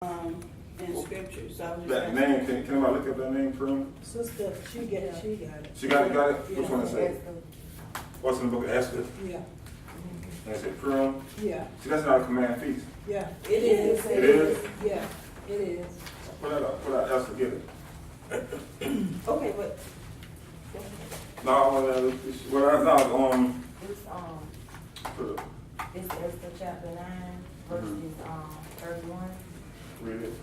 in scripture, so I was just That name, can anybody look up that name, Prum? Sister, she got it. She got it? Yeah. Which one is it? What's in the book of Esther? Yeah, And it said Prum? yeah, See, that's not a command feast. yeah, it is. It is? Yeah, it is. Put that up, put that Esther, get it. Okay, but No, it's put it, it's Esther chapter 9, verses 31. read it.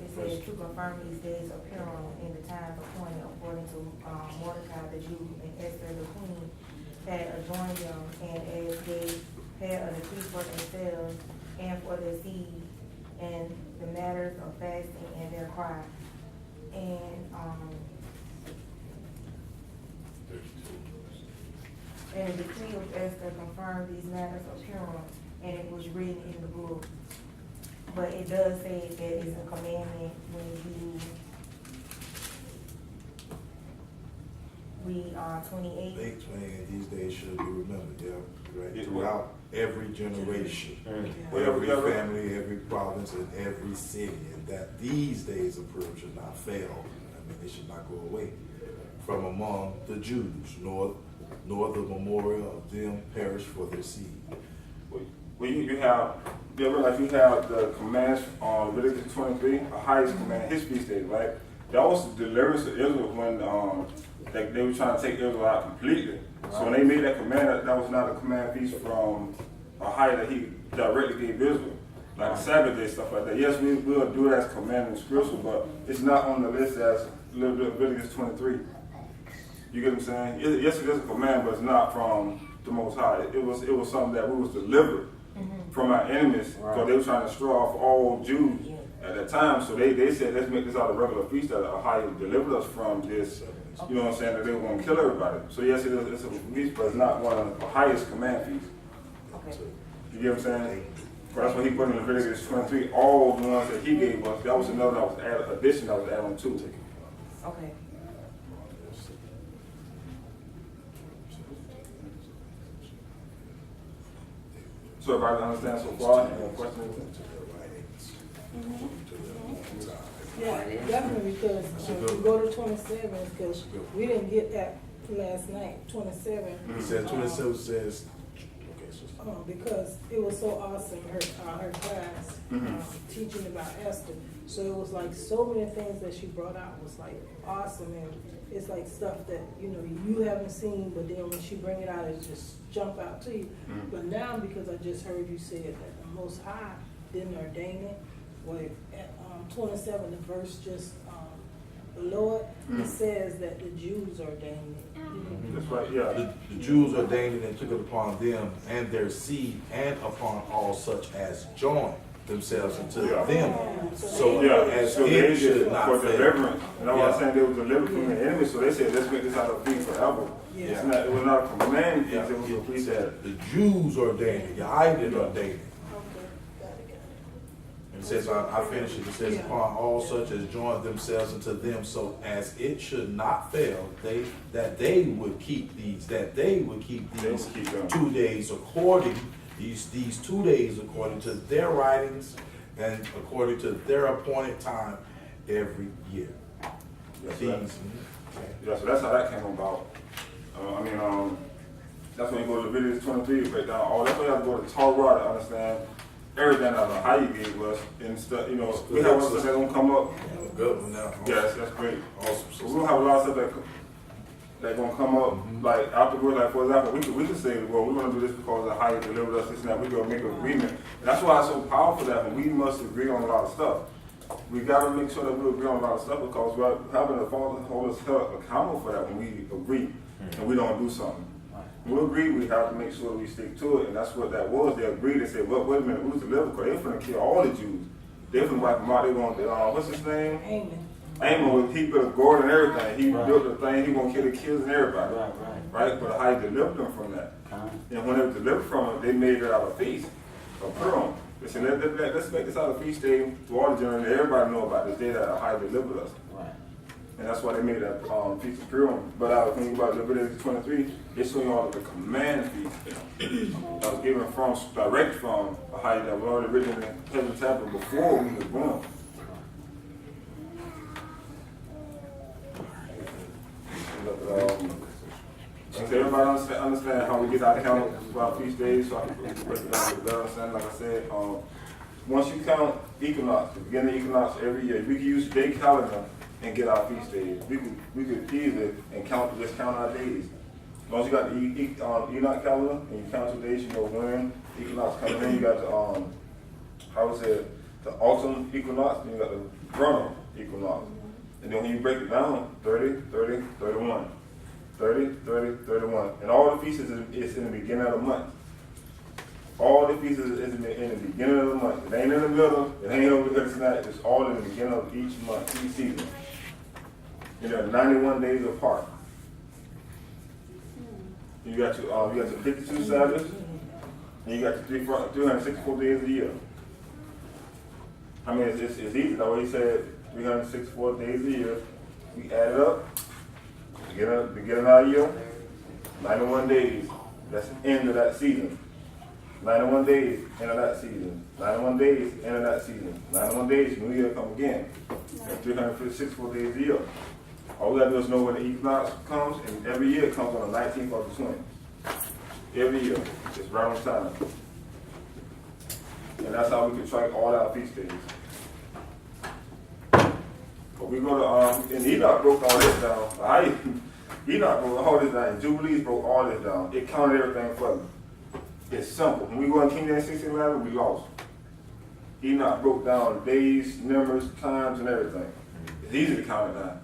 It says to confirm these days appearing in the time appointed according to Mordecai the Jew and Esther the queen had adjoined them, and as they had a decree for themselves and for their seed, and the matters of fasting and their cry. And the decree of Esther confirmed these matters of Purim, and it was written in the book. But it does say that it's a commandment when you read 28. 28, these days should be remembered, yeah, right, throughout every generation, Whatever, every family, every province, and every city, and that these days of Purim should not fail. I mean, they should not go away from among the Jews, nor the memorial of them perish for their seed. Well, you have the commands on Leviticus 23, the highest command, his feast day, right? That was the deliverance of Israel when they were trying to take Israel out completely. So when they made that command, that was not a command feast from a high that he directly gave Israel, like Sabbath day, stuff like that. Yes, we will do it as command in scripture, but it's not on the list as Leviticus 23. You get what I'm saying? Yes, it is a command, but it's not from the Most High. It was something that we was delivered from our enemies, because they were trying to destroy off all Jews at that time. So they said, let's make this out a regular feast that Ahia delivered us from this. You know what I'm saying? That they were going to kill everybody. So yes, it is. It's a feast, but it's not one of the highest command feasts. Okay. You get what I'm saying? But that's what he put in Leviticus 23. All the ones that he gave us, that was another that was added, addition that was added on to it. Okay. So everybody understand so far? Any questions? Yeah, definitely, because we go to 27, because we didn't get that last night, 27. He said 27 says, okay, sister. Because it was so awesome, her class, teaching about Esther. So it was like so many things that she brought out was like awesome, and it's like stuff that, you haven't seen, but then when she bring it out, it just jump out to you. But now, because I just heard you say that the Most High didn't ordain it, well, at 27, the verse just below it, it says that the Jews ordained it. That's right, yeah. The Jews ordained it and took it upon them and their seed, and upon all such as join themselves into them. So as so it they should did not for fail. deliverance. And I was saying they were delivered from the enemy, so they said, let's make this out of feast forever. Yeah. It was not a command feast, Yeah. it was a feast that. The Jews ordained it, I didn't ordain it. It says, I finish it, it says, upon all such as join themselves into them, so as it should not fail, that they would keep these 2 days according, these 2 days according to their writings and according to their appointed time every year. Yeah, so that's how that came about. That's when you go to Leviticus 23, break down all. That's why you have to go to Torah to understand everything out of how you gave us and stuff. We have stuff that's gonna come up. Good one now. Yes, that's great. Awesome. So we'll have a lot of stuff that gonna come up, like afterwards. Like for example, we can say, well, we're gonna do this because the higher delivered us this and that. We're gonna make an agreement. And that's why it's so powerful that we must agree on a lot of stuff. We gotta make sure that we agree on a lot of stuff, because we're having the Father hold us accountable for that when we agree and we don't do something. We agree, we have to make sure we stick to it, and that's what that was. They agreed. They said, well, wait a minute, who's delivered? Because they're going to kill all the Jews. They're going to wipe them out. They're going to, what's his name? Amon. He built a gourd and everything. He built the thing. He going to kill the kids and everybody. Right? But how he delivered them from that. And when they were delivered from it, they made it out of feast, of Purim. They said, let's make this out of feast day to all the generation. Everybody know about this day that how he delivered us. And that's why they made that Feast of Purim. But I was thinking about Leviticus 23, it's showing all of the command feast that was given from, direct from a height that was already written in the heavenly tablet before we was born. So everybody understand how we get our count for our feast days, so I can break it down with better understanding. Like I said, once you count equinox, the beginning of equinox every year, we can use day calendar and get our feast days. We could easily and just count our days. As long as you got the Enoch calendar and you count your days, you know when equinox coming in. You got the autumn equinox, and you got the vernal equinox. And then when you break it down, 30, 30, 31. 30, 30, 31. And all the feasts is in the beginning of the month. All the feasts is in the beginning of the month. It ain't in the middle, it ain't over here tonight. It's all in the beginning of each month, each season. And they're 91 days apart. You got your 52 Sabbaths, and you got your 364 days a year. I mean, it's easy. That's what he said, 364 days a year. We add it up, beginning of our year, 91 days. That's the end of that season. 91 days, end of that season. 91 days, end of that season. 91 days, New Year come again. That's 364 days a year. All we gotta do is know when the equinox comes, and every year it comes on the 19th of the 20th. Every year, it's right on time. And that's how we can track all our feast days. But we go to, and Enoch broke all this down. Enoch broke all this down. Jubilees broke all this down. It counted everything for me. It's simple. When we go in King James 1611, we lost. Enoch broke down days, numbers, times, and everything. It's easy to count it down.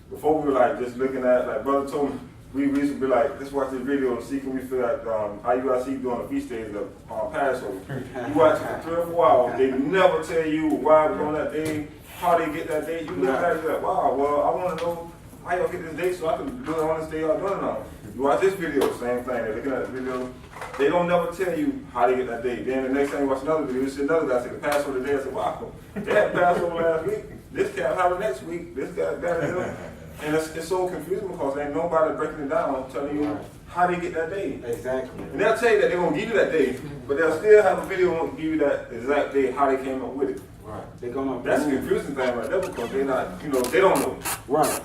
Before we were like just looking at, like brother told me, we used to be like, let's watch this video and see can we feel like how you guys see doing the feast days of Passover. You watch it for 3 or 4 hours. They never tell you why we're on that day, how they get that day. You look at it, you're like, wow, well, I want to know how y'all get this day so I can do it on this day y'all doing it on. You watch this video, same thing. They're looking at the video. They don't never tell you how they get that day. Then the next time you watch another video, you see another guy say the Passover today. I said, wow, they had Passover last week. This can't happen next week. This guy got it. And it's so confusing because ain't nobody breaking it down, telling you how they get that day. Exactly. And they'll tell you that they're going to give you that day, but they'll still have a video and give you that exact day, how they came up with it. Right. They're gonna. That's the confusing thing right there because they're not, they don't know. Right.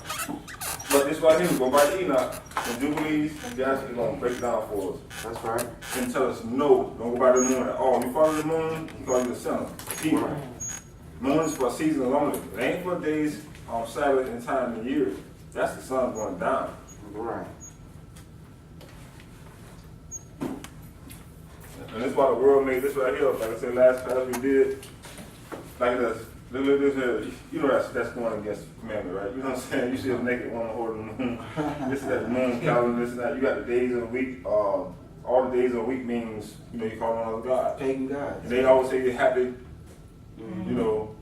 But this right here, we go by the Enoch and Jubilees, guys are going to break it down for us. That's right. And tell us, no, don't go by the moon at all. You follow the moon, you call you the sun. Right. Moon is for seasons only. It ain't for days on Sabbath and time and years. That's the sun going down. Right. And that's why the world made this right here. Like I said, last class we did, like this. That's going against commandment, right? You know what I'm saying? You see a naked woman holding the moon. This is that moon calendar, this is that. You got the days of the week. All the days of the week means, you call on other God. Pagan gods. And they always say you're happy, too.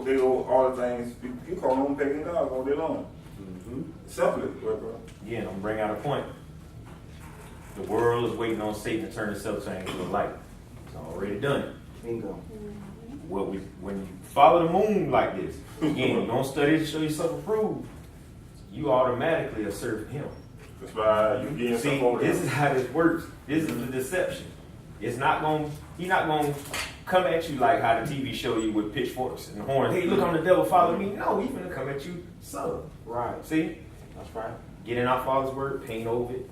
They go all the things. You call them pagan gods all day long. Simply, bro. Yeah, I'm gonna bring out a point. The world is waiting on Satan to turn itself to angel of light. It's already done it. Bingo. When you follow the moon like this, again, you don't study to show yourself approved, you automatically are serving him. That's why you getting See, stuff over this there. is how this works. This is the deception. He's not gonna come at you like how the TV show you with pitchforks and horns. Hey, look, I'm the devil, follow me. No, he's gonna come at you subtle. Right. See? That's right. Get in our Father's word, paint over it.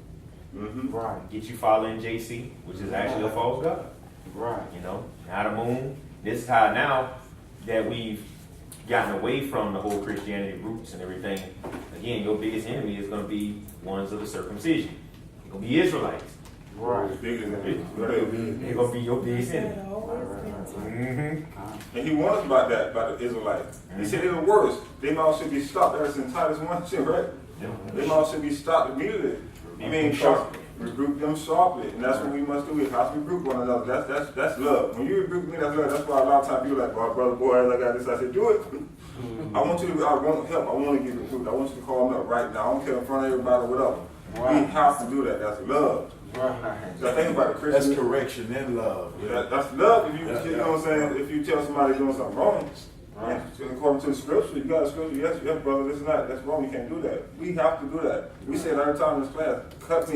Right. Get you following JC, which is actually a false god. Right. Now the moon. This is how now that we've gotten away from the whole Christianity roots and everything. Again, your biggest enemy is going to be ones of the circumcision. They're going to be Israelites. Right. They're going to be your biggest enemy. And he warned us about that, about the Israelites. He said they're the worst. They mouth should be stopped. That's in Titus 1 shit, right? They mouth should be stopped immediately. I mean, rebuke them sharply, and that's what we must do. We have to rebuke one another. That's love. When you rebuke me, that's love. That's why a lot of times people are like, oh, brother, boy, I got this. I said, do it. I want help. I want to give you truth. I want you to call me up right now. I don't care in front of everybody or whatever. Right. We have to do that. That's love. Right. So I think about the Christian. That's correction and love. That's love. If you know what I'm saying. If you tell somebody doing something wrong, Right. and according to the scripture, you got a scripture, yes, brother, that's wrong, you can't do that. We have to do that. We said every time in this class, cut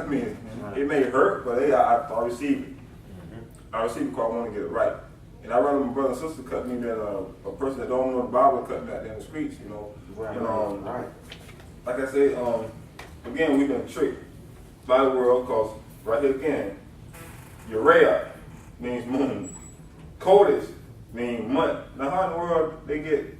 me. It may hurt, but hey, I receive it. I receive it because I want to get it right. And I'd rather my brother and sister cut me than a person that don't know the Bible cut me out there in the streets, you know. Right. And, Right. like I said, again, we've been tricked by the world because right here again, Uriah means moon. Kodesh means month. Now how in the world they get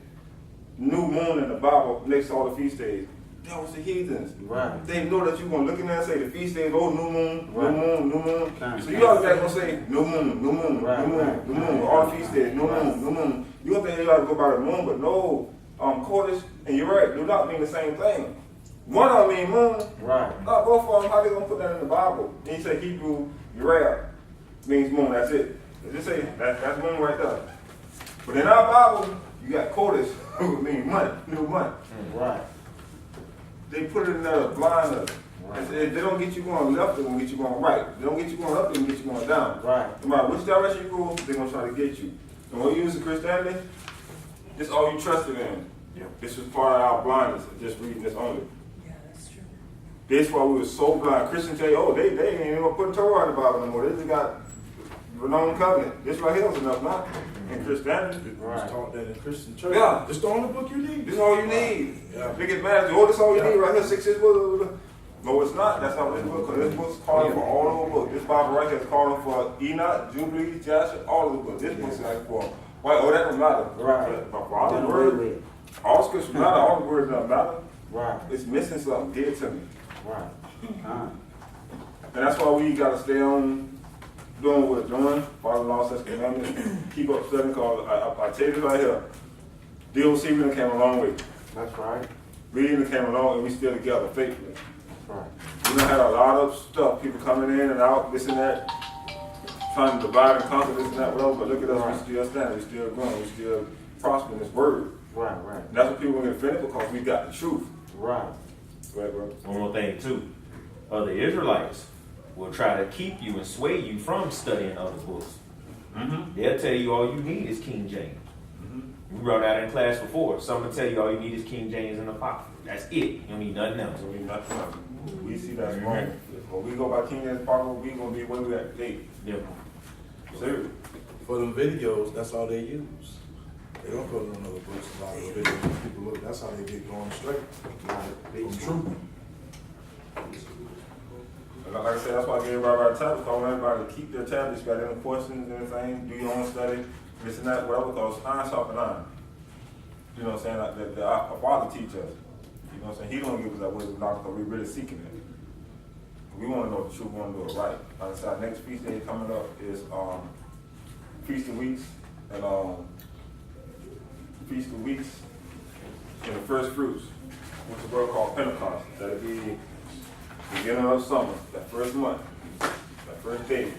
new moon in the Bible next to all the feast days? That was the heathens. Right. They know that you're going to look in there and say the feast days, oh, new moon, Right. new moon. Kind So of you always got to say new moon, Right, new moon, right. new moon, all the feast days, new moon. You don't think you got to go by the moon, but no, Kodesh and Uriah do not mean the same thing. One of them mean moon. Right. Not both of them, how they going to put that in the Bible? Then you say Hebrew, Uriah means moon, that's it. They just say that's moon right there. But in our Bible, you got Kodesh, who means month, new month. Right. They put it in there to blind us. Right. They don't get you going left, they're going to get you going right. They don't get you going up, they're going to get you going down. Right. No matter which direction you go, they're going to try to get you. And when you use the Christianity, this is all you trusted in. Yeah. This was part of our blindness of just reading this only. Yeah, that's true. That's why we were so blind. Christians tell you, oh, they ain't even going to put Torah in the Bible no more. They just got renowned covenant. This right here is enough now in Christianity. It was taught that in Christian church. Yeah. It's the only book you need. This is all you need. Yeah. They get mad at you, oh, this is all you need right here, 6 books. No, it's not. That's how this book, because this book's calling for all of the books. This Bible right here is calling for Enoch, Jubilee, Joshua, all of the books. This book's like for, why, oh, that don't matter. Right. But for all the Done words, away with. all scripture matter, all the words don't matter. Right. It's missing something, give it to me. Right. And that's why we got to stay on doing what we're doing, follow the law, statutes, commandments, keep up studying, because I tell you this right here, D.O.C. really came a long way. That's right. We even came along and we still together faithfully. That's right. We done had a lot of stuff, people coming in and out, this and that, trying to divide and conquer this and that, whatever, but look at us, we still standing, we still growing, we still prospering this word. Right. Right. And that's what people get offended because we got the truth. Right. Right, bro? One more thing too, other Israelites will try to keep you and sway you from studying other books. They'll tell you all you need is King James. We brought that in class before. Some will tell you all you need is King James and the Apocrypha. That's it. You don't need nothing else. So we see that's wrong. When we go by King James Apocrypha, we gonna be where we at today. Yeah. Serious. For them videos, that's all they use. They don't put it on other books. A lot of the videos people look, that's how they get going straight. From truth. And like I said, that's why I gave everybody our tablets. I want everybody to keep their tablets, got any questions, anything, do your own study, this and that, whatever, because iron sharpens iron. You know what I'm saying? Like, our Father teach us. You know what I'm saying? He don't give us that wisdom knowledge because we're really seeking it. We want to know the truth, we want to do it right. Like I said, our next feast day coming up is Feast of Weeks and Feast of Weeks and the First Fruits, which is a word called Pentecost. That'll be beginning of summer, that first month, that first day.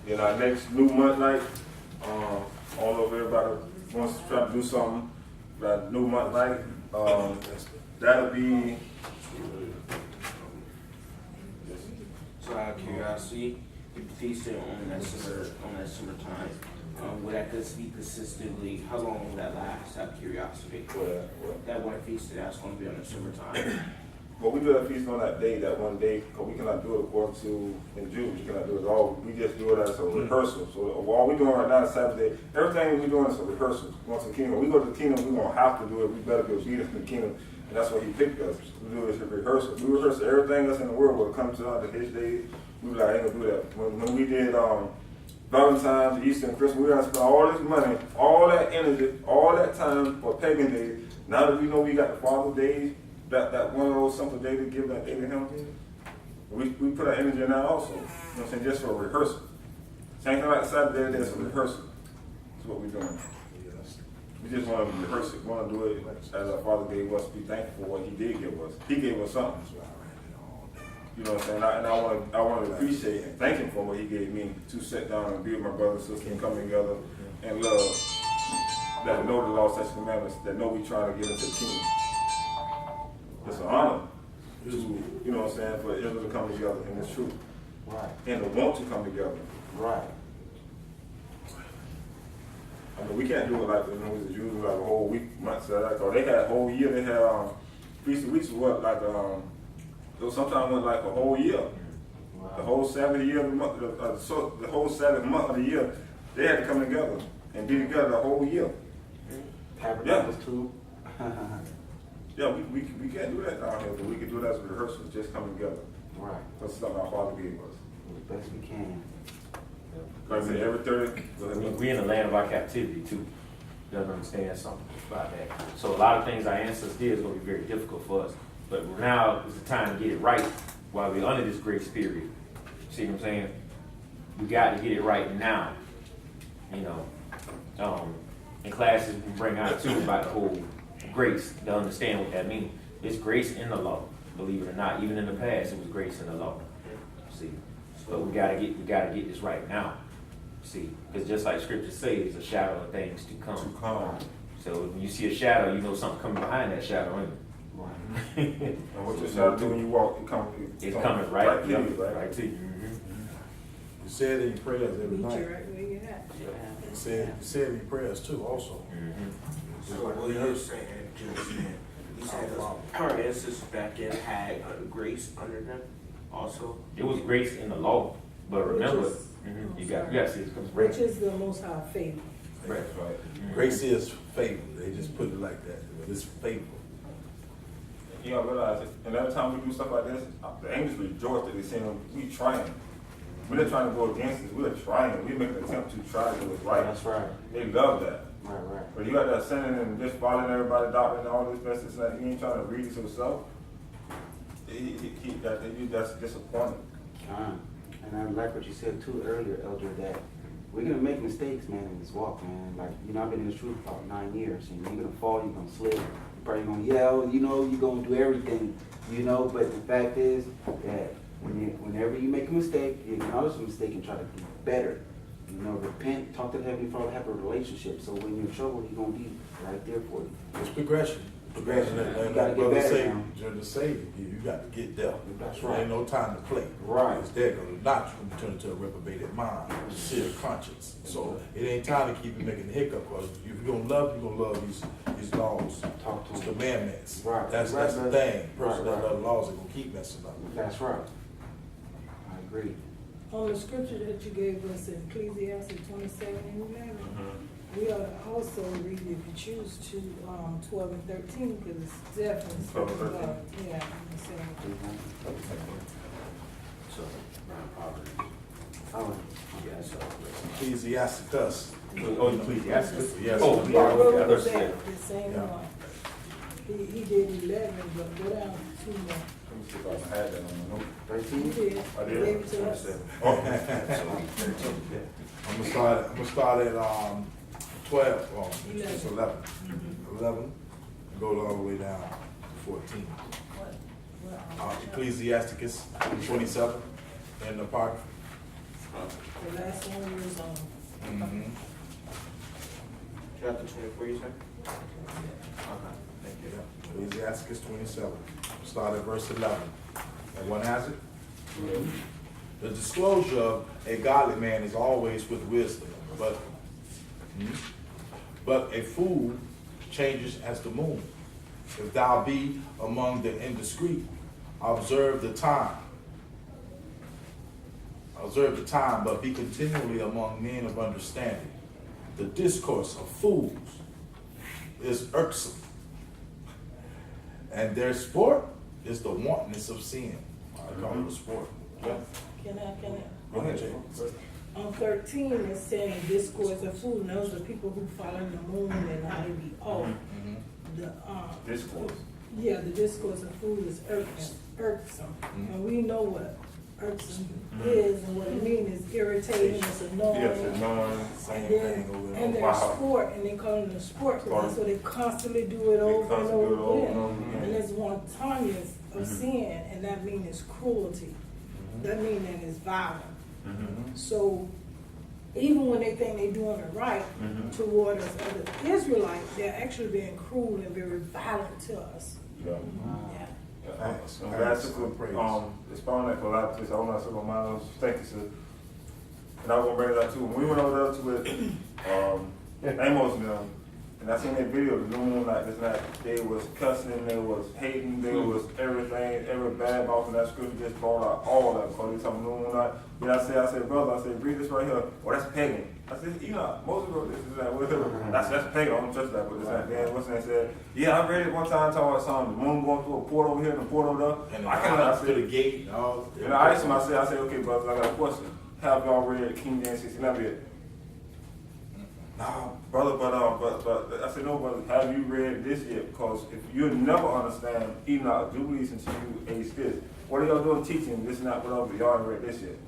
Then our next new month night, all of everybody wants to try to do something. That new month night, that'll be. So out of curiosity, if the feast day on that summertime, would that just be consistently, how long will that last, out of curiosity? That one feast day that's gonna be on the summertime. Well, we do that feast on that day, that one day, because we cannot do it according to in June. We cannot do it all. We just do it as a rehearsal. So all we're doing right now is Saturday. Everything we're doing is a rehearsal. Going to the kingdom. When we go to the kingdom, we're going to have to do it. We better be obedient to the kingdom. And that's why he picked us. We do this as a rehearsal. We rehearse everything else in the world. When it comes to his days, we be like, I ain't going to do that. When we did Valentine's, Easter, and Christmas, we got to spend all this money, all that energy, all that time for pagan days. Now that we know we got the Father's days, that one of those simple days to give that day to him, we put our energy in that also. You know what I'm saying? Just for a rehearsal. Same thing like Saturday, there's a rehearsal. That's what we're doing. We just want to rehearse it. We want to do it as our Father gave us, be thankful for what he did give us. He gave us something. You know what I'm saying? And I want to appreciate and thank him for what he gave me to sit down and be with my brothers and sisters and come together and love that know the law, statutes, and commandments, that know we trying to get into the kingdom. It's an honor to, you know what I'm saying, for Israel to come together in this truth. Right. And to want to come together. Right. I mean, we can't do it like the Jews do like a whole week, month. So like, or they had a whole year. They had Feast of Weeks was what like it was sometimes went like a whole year. The whole Sabbath year of the month, the whole Sabbath month of the year, they had to come together and be together the whole year. Tabernacles too. Yeah, we can't do that down here, but we can do it as a rehearsal, just come together. Right. That's something our Father gave us. The best we can. Like I said, every 30. We in the land of our captivity too. You gotta understand something about that. So a lot of things our ancestors did is gonna be very difficult for us. But now is the time to get it right while we're under this grace period. See what I'm saying? We got to get it right now. You know, in classes we bring out too about the whole grace to understand what that means. It's grace in the law, believe it or not. Even in the past, it was grace in the law. See, but we gotta get this right now. See, because just like Scripture says, a shadow of things to come. So when you see a shadow, you know something coming behind that shadow, ain't it? And what your shadow do when you walk, It's coming right to you, right? right to you. You say it in your prayers every Meet you night. right where you're at. You say it in your prayers too, also. So what you're saying, Jim, you said our ancestors back then had grace under them also? It was grace in the law, but remember, Which is- you got see, it comes Which is the most high favor. Right, right. Grace is favor. They just put it like that. But it's favor. You gotta realize it. And every time we do stuff like this, the angels rejoice that they see them. We trying. We're not trying to go against it. We're trying. We make an attempt to try to do what's right. That's right. They love that. Right. But you got that sinning and just following everybody's doctrine and all this mess. It's like you ain't trying to read it yourself. That's disappointing. And I like what you said too earlier, Elder, that we're gonna make mistakes, man, in this walk, man. Like, you know, I've been in this truth for about 9 years, and you're gonna fall, you're gonna slip, you're probably gonna yell, you know, you're gonna do everything, you know. But the fact is that whenever you make a mistake, you acknowledge the mistake and try to do better. You know, repent, talk to the Heavenly Father, have a relationship. So when you're in trouble, He's gonna be right there for you. It's progression. Progression. You And gotta like get brother better say, now. you're the Savior. You got to get there. That's There right. ain't no time to play. Right. It's there gonna not you turn into a reprobated mind, seared conscience. So it ain't time to keep you making the hiccup. Cause if you're gonna love these laws, Talk to these Him. commandments. Right. That's Right, the right. thing. Person Right, that right. love laws are gonna keep messing up. That's right. I agree. On the scripture that you gave us in Ecclesiastes 27:11, we ought to also read, if you choose to, 12 and 13, because it's definitely 12 and speaking 13. about, yeah, the same. So, Oh, yeah, so. Ecclesiasticus. Oh, Ecclesiastes. Yes. Oh, Yeah, yeah, what yeah, was that's that? it. The same Yeah. one. He did 11, but go down 2 more. Let me see if I can have that on my note. He 13? did. I He did. gave it to us. I'm gonna start at 12. It's 11. 11. And go all the way down to 14. Ecclesiasticus 27 in the park. The last one was on. Chapter 24, you said? Okay, thank you. Ecclesiasticus 27. Start at verse 11. Everyone has it? The disclosure of a godly man is always with wisdom, but a fool changes as the moon. If thou be among the indiscreet, observe the time. Observe the time, but be continually among men of understanding. The discourse of fools is irksome, and their sport is the wantonness of sin. I call it a sport. Yeah. Can I? Go ahead, Jay. On 13, it's saying the discourse of food, and those are people who follow the moon and how they be off. The, Discourse. yeah, the discourse of food is irksome. And we know what irksome is and what it means is irritating, it's annoying. Yes, it's knowing. Same And thing then, over and there. their sport, and they call it a sport, because so they constantly do it over and constantly do it over over again. and over again. And there's one tiniest of sin, and that means it's cruelty. That means that it's violent. So even when they think they're doing it right toward us other Israelites, they're actually being cruel and very violent to us. Yeah. Yeah. Thanks. I'm glad Thanks. to Praise. expound that for a lot of this. I want to say my mind was thank you, sir. And I was gonna bring it up too. When we went over there to it, Amos and them. And I seen that video, the new moon night, this night, they was cussing, they was hating, they was everything, every bad mouth in that scripture just brought out all that, because they talking new moon night. Then I said, brother, I said, read this right here. Oh, that's pagan. I said, Moses wrote this, that, whatever. That's pagan, I don't trust that, but this that. Then what's that said? Yeah, I read it one time, talking about something, the moon going through a port over here and a port over there. And I cannot to say the gate and all. And I asked him, I said, okay, brothers, I got a question. Have y'all read King James 69 yet? No, brother, but I said, no, brother, have you read this yet? Because if you'll never understand Enoch, Jubilees until you ace this. What are y'all doing teaching this, not whatever? Y'all haven't read this yet.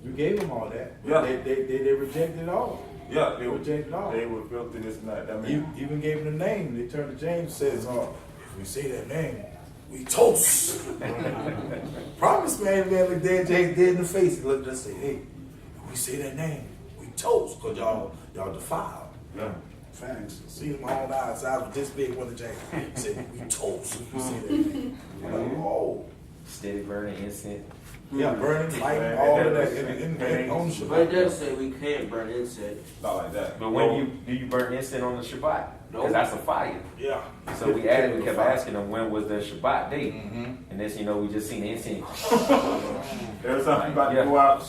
You gave them all that. Yeah. They rejected it all. Yeah, They rejected all. They were built to this and that. That You means, even gave them the name. They turned to James says, if we say that name, we toast. Promise man looked dead James dead in the face and looked at us and said, hey, if we say that name, we toast, because y'all defiled. yeah. Facts. See them all eyes was this big when the James said, we toast if we say that name. I'm like, oh. Steady burning incense. Yeah, burning, lighting, all of that in on the But it Shabbat. does say we can't burn incense. Not like that. But when do you burn incense on the Shabbat? Because that's a fire. Yeah. So we kept asking them when was the Shabbat day, Mm-hmm. and this, we just seen the incense. Every time you about to Yeah. go out,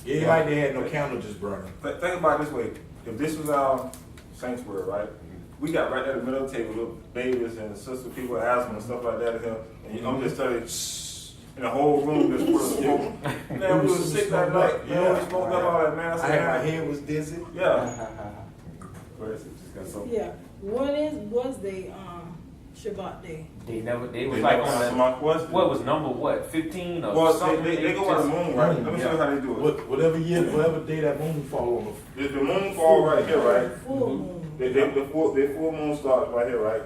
Yeah, like they had no candle just burning. think about it this way. If this was our sanctuary, right? We got right there in the middle of the table, little babies and sister people, asthma and stuff like that. And I'm just telling you, in the whole room just full of smoke. Man, we was sick that night. Man, we smoked up all that, man. I I said, had my man, head was dizzy. yeah. But it's just got so. Yeah, was the, Shabbat day? They was They like never on answered the, my question. what was number 15 or Well, something? they go by the moon, right? Let me show you how they do it. Whatever day that moon fall on. The moon fall right here, right? Full moon. The full moon starts right here, right?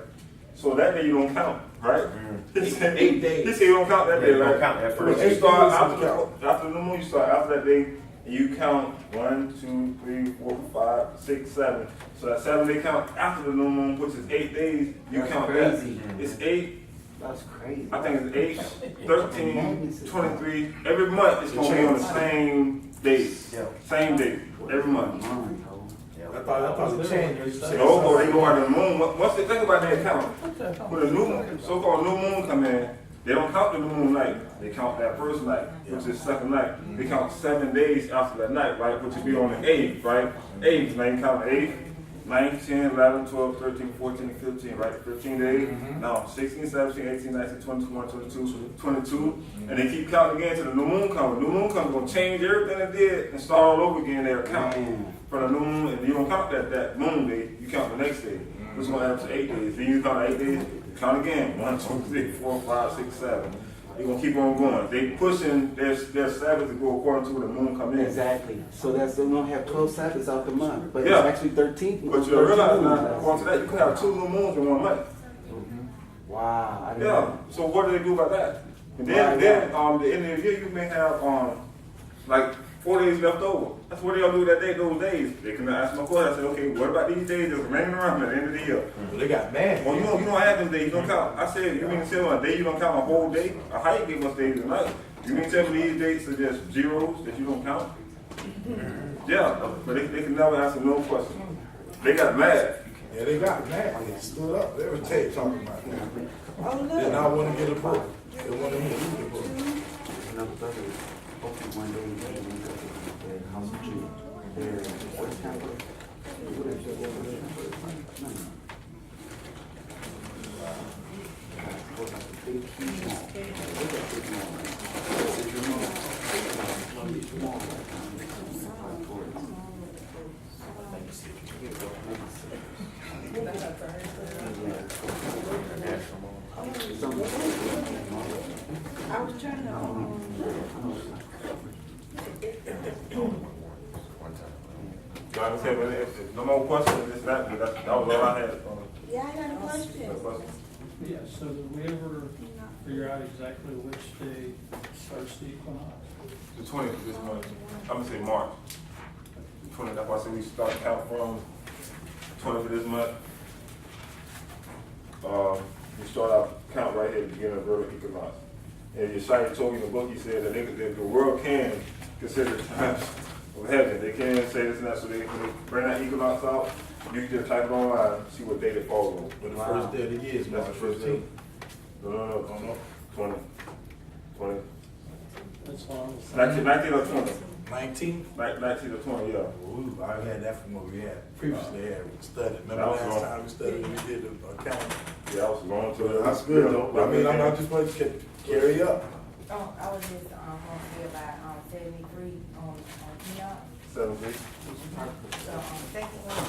So that day you don't count, right? He said 8 days. He said you don't count that day, You don't right? count that first. You 8 start days after the moon. You start after that day, and you count 1, 2, 3, 4, 5, 6, 7. So that 7-day count after the new moon, which is 8 days. You That's count crazy. that. It's 8. That's crazy. I think it's 8, 13, 23. Every month it's gonna be on the same day. Yeah. Same day. Every month. I thought it changed. No, boy, they go by the moon. Once they think about their count, when the new so-called new moon come in, they don't count the new moon night. They count that first night, which is second night. They count 7 days after that night, right? Which would be on the 8th, right? 8th, now you count 8th, 9, 10, 11, 12, 13, 14, 15, right? 15 days. Now 16, 17, 18, 19, 20, 21, 22, 22. And they keep counting again till the new moon comes. New moon comes, gonna change everything they did and start all over again. They'll count from the new moon, and you don't count that moon day, you count the next day. Which is gonna add up to 8 days. Then you count 8 days, count again. 1, 2, 3, 4, 5, 6, 7. You're gonna keep on going. They pushing their Sabbath to go according to where the moon come in. Exactly. So that's, we don't have 12 Sabbaths out the month, but Yeah. it's actually 13. But you realize now, according to that, you can have 2 new moons in 1 month. Wow. I didn't Yeah. know. So what do they do about that? And then the end of the year you may have like 4 days left over. That's what they'll do that day, those days. They can ask my question. I said, okay, what about these days that's remaining around at the end of the year? Well, they got mad. Well, you don't have them days. You don't count. I said, you mean to tell me a day you don't count a whole day? How you give us days and nights? You mean to tell me these dates are just zeros that you don't count? Yeah, but they can never answer no question. They got mad. Yeah, they got mad. They stood up every day talking about that. Oh, Did look. not want to get a book. They wanted me to read the book. Another brother, hopefully one day we can go to the House of Jude. There, what's happening? What is it? No, no. Big, huge mall. Look at big mall. This is your mall. Huge mall. I was trying to, Like I said, if no more questions, it's that was all I had. yeah, I got a question. Yeah, so did we ever figure out exactly which day starts the equinox? The 20th this month. I'm gonna say March. The 20th. That's why I said we start count from 20th of this month. We start our count right here at the beginning of vertical equinox. And Yeshaya told me in the book, he said that the world can consider times of heaven. They can't say this and that, so they bring that equinox out. You can just type it online, see what day it falls on. But the first day of the year is That's March the first day. 15th. No. 20. That's long. 19 or 20. 19th? 19 or 20, yeah. Ooh, I had that from what we had previously had studied. Remember That was last long. time we studied, we did the account. Yeah, I was going to it. That's good though. I mean, I'm not just going to carry up. Oh, I was just, gonna say about, 73 on Enoch. 17. So, second one,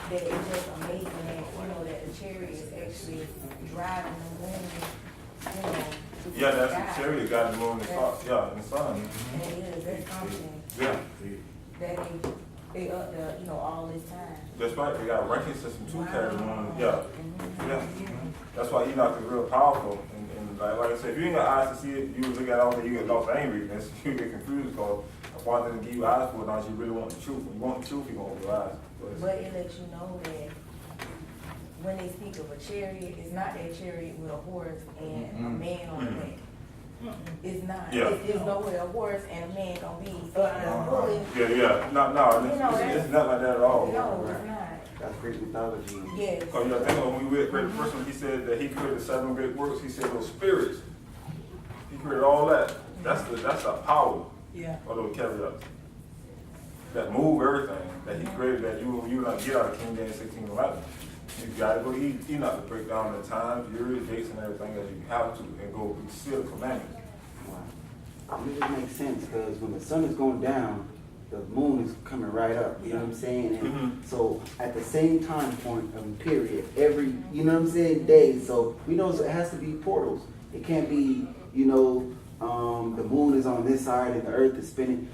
that it's just amazing that, you know, that the chariot is actually driving the moon, you know. to Yeah, the that's sky. the chariot got the moon and the sun. Yeah, and the sun. And it is, that's something Yeah, that they up there, you know, all this time. that's right. They got a ranking system to carry the moon. Yeah, Mhm. yeah. That's why Enoch is real powerful. And like I said, if you ain't got eyes to see it, you look at all that, you get lost. I ain't reading this. You get confused because why didn't give you eyes for it unless you really want the truth. When you want the truth, you gonna open your eyes. But it lets you know that when they speak of a chariot, it's not that chariot with a horse and a man on the back. It's not. Yeah. It's nowhere a horse and a man gonna be flying a bullet. Yeah. No, You know, it's not like that at all. No, it's not. That's Greek mythology. Yes. Because you think when we read the first one, he said that he created 7 great works. He said those spirits. He created all that. That's the power Yeah. of those caveats that move everything that he created. That you not get out of King James 16:11. You gotta go to Enoch to break down the times, years, dates, and everything as you have to, and go seal the commandments. Wow. It just makes sense because when the sun is going down, the moon is coming right up. You know what I'm saying? And Mhm. so at the same time point of period, every day. So we know it has to be portals. It can't be the moon is on this side and the earth is spinning.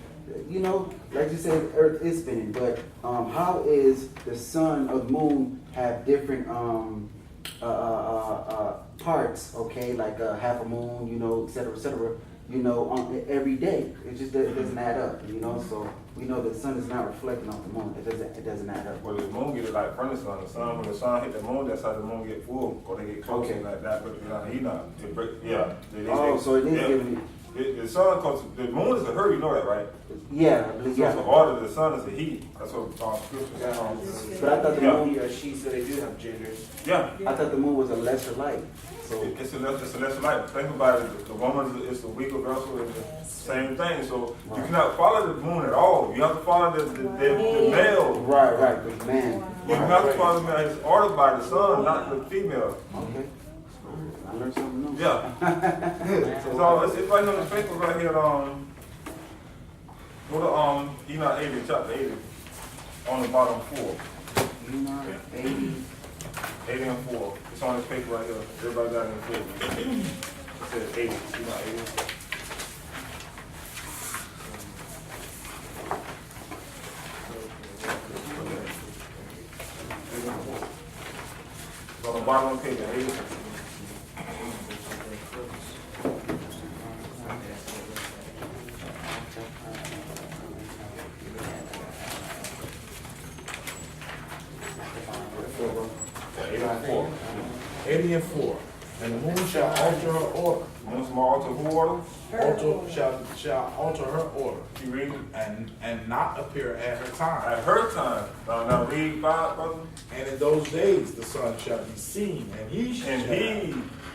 Like you said, the earth is spinning. But how is the sun or the moon have different parts? Okay, like half a moon, et cetera, et cetera. Every day. It just doesn't add up, so we know the sun is not reflecting off the moon. It doesn't add up. Well, the moon get it like from the sun. The sun, when the sun hit the moon, that's how the moon get full, or they get close Okay. like that. But Enoch, So it is giving the sun, cause the moon is a her, you know that, right? yeah, I believe, So it's the yeah. order, the sun is the heat. That's what scripture says. But I thought the Yeah. moon, He or she, so they do have genders. Yeah. I thought the moon was a lesser light. So It's a lesser light. Think about it. The woman is the weaker vessel. It's the same thing. So you cannot follow the moon at all. You have to follow the male. right, the man. You have to follow the male. It's ordered by the son, not the female. Okay. I learned something new. Yeah. So it's right on the paper right here. Go to Enoch 80, chapter 80, on the bottom 4. Enoch 80. 80 and 4. It's on this paper right here. Everybody got it in the paper. It says 80. Enoch 80. On the bottom of the page, 80. Four. 80 and 4. And the moon shall alter her order. Moon small alter who order? Shall alter her order. You read it? And not appear at her time. At her time. Now read 5, brother. And in those days the sun shall be seen, and he shall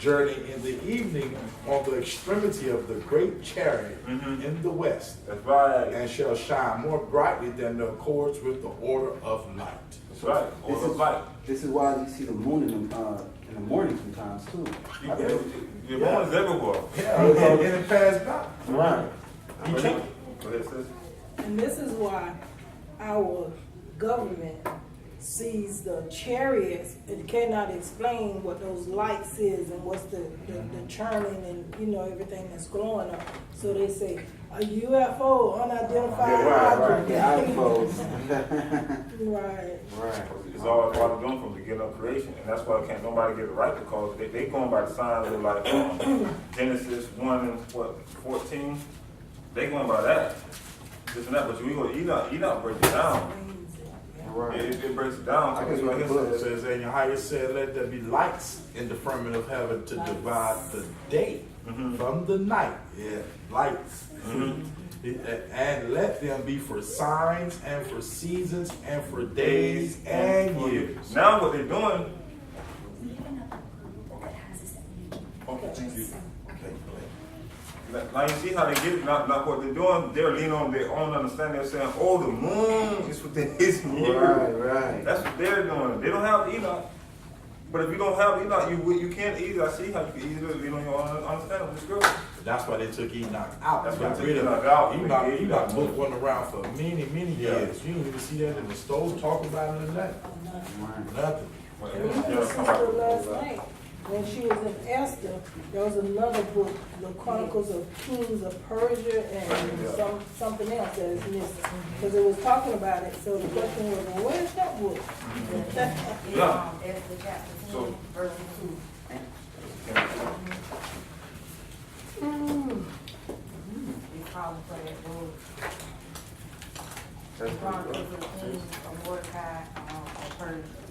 journey in the evening on the extremity of the great chariot in the west, That's right. and shall shine more brightly than the accords with the order of light. That's right. Order of light. This is why you see the moon in the morning sometimes too. The moon is everywhere. Yeah, and it passed by. Right. Go ahead, sis. And this is why our government sees the chariots. It cannot explain what those lights is and what's the churning and everything that's glowing up. So they say a UFO, unidentified object. The UFOs. Right. Right. It's all part of them from the beginning of creation. And that's why can't nobody get it right, because they going by the signs of like Genesis 1 and 14. They going by that. This and that. But we go to Enoch breaks it down. Right. It breaks it down. I So can it's read right the here book. It says, says, and your highest said, let there be lights in the firmament of heaven to divide the day from the night. Yeah, lights. And let them be for signs and for seasons and for days and years. Now what they're doing, We have another group that has this. Okay, thank you. Okay, go ahead. now you see how they get it, not what they're doing, they're leaning on their own understanding, they're saying, oh, the moon is within this year. Right. That's what they're doing. They don't have Enoch. But if you don't have Enoch, you can't easily, I see how you can easily lean on your own understanding of the scripture. That's why they took Enoch out. That's They why got they rid took of Enoch out. Enoch book wasn't around for many Yeah. years. You don't even see that in the stores talking about it or nothing. Nothing. And even the sister last night, when she was in Esther, there was another book, the Chronicles of Kings of Persia and something else that is missing. Because it was talking about it, so the question was, well, where's that book? It's, Yeah. Esther chapter So- 10, verse 2. It's calling for that book. Chronicles of Kings of Mordecai, of Persia.